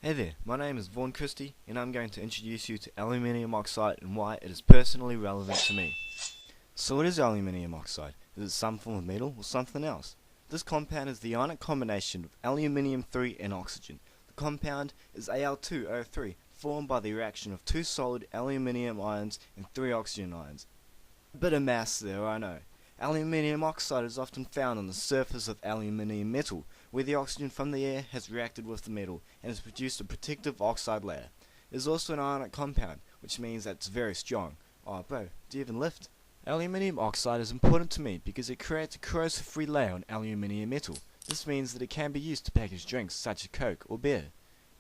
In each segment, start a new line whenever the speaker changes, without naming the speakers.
Hey there, my name is Vaughan Christie and I'm going to introduce you to aluminium oxide and why it is personally relevant to me. So what is aluminium oxide? Is it some form of metal or something else? This compound is the ionic combination of aluminium-3 and oxygen. The compound is Al2O3, formed by the reaction of two solid aluminium ions and three oxygen ions. A bit of mass there, I know. Aluminium oxide is often found on the surface of aluminium metal, where the oxygen from the air has reacted with the metal and has produced a protective oxide layer. It is also an ionic compound, which means that it's very strong. Oh bro, do you even lift? Aluminium oxide is important to me because it creates a corrosive-free layer on aluminium metal. This means that it can be used to package drinks such as Coke or beer.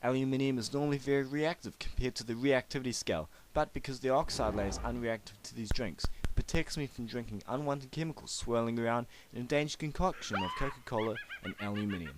Aluminium is normally very reactive compared to the reactivity scale, but because the oxide layer is unreactive to these drinks, it protects me from drinking unwanted chemicals swirling around an endangered concoction of Coca-Cola and aluminium.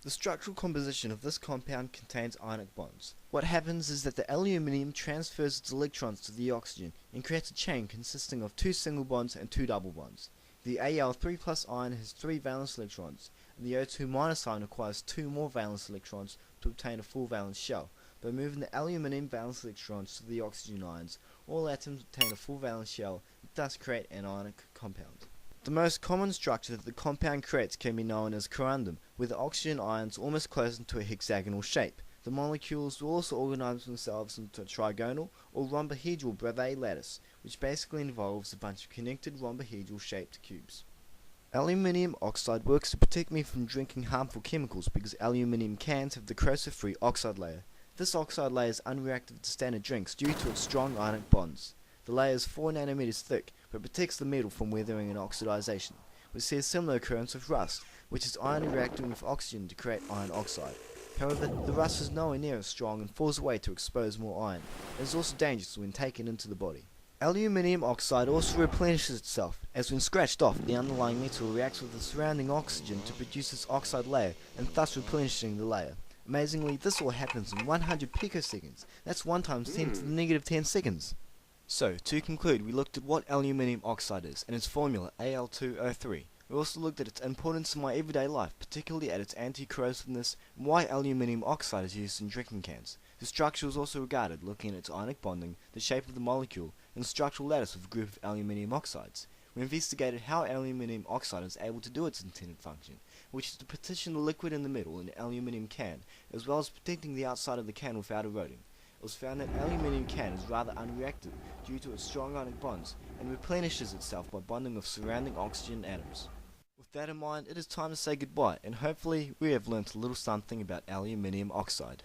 The structural composition of this compound contains ionic bonds. What happens is that the aluminium transfers its electrons to the oxygen and creates a chain consisting of two single bonds and two double bonds. The Al3+ ion has 3 valence electrons, and the O2- ion requires 2 more valence electrons to obtain a full valence shell. By moving the aluminium valence electrons to the oxygen ions, all atoms obtain a full valence shell and thus create an ionic compound. The most common structure that the compound creates can be known as corundum, where the oxygen ions almost close into a hexagonal shape. The molecules will also organize themselves into a trigonal or rhombohedral Bravais lattice, which basically involves a bunch of connected rhombohedral shaped cubes. Aluminium oxide works to protect me from drinking harmful chemicals because aluminium cans have the corrosive-free oxide layer. This oxide layer is unreactive to standard drinks due to its strong ionic bonds. The layer is 4 nanometers thick, but protects the metal from weathering and oxidization. We see a similar occurrence with rust, which is iron reacting with oxygen to create iron oxide. However, the rust is nowhere near as strong and falls away to expose more iron. It is also dangerous when taken into the body. Aluminium oxide also replenishes itself, as when scratched off, the underlying metal reacts with the surrounding oxygen to produce this oxide layer, and thus replenishing the layer. Amazingly, this all happens in 100 picoseconds. That's 1 times 10 to the negative 10 seconds. So, to conclude, we looked at what aluminium oxide is, and its formula, Al2O3. We also looked at its importance in my everyday life, particularly at its anti-corrosiveness, and why aluminium oxide is used in drinking cans. The structure was also regarded, looking at its ionic bonding, the shape of the molecule, and the structural lattice of a group of aluminium oxides. We investigated how aluminium oxide is able to do its intended function, which is to partition the liquid in the middle in an aluminium can, as well as protecting the outside of the can without eroding. It was found that aluminium can is rather unreactive due to its strong ionic bonds, and replenishes itself by bonding with surrounding oxygen atoms. With that in mind, it is time to say goodbye, and hopefully we have learnt a little something about aluminium oxide.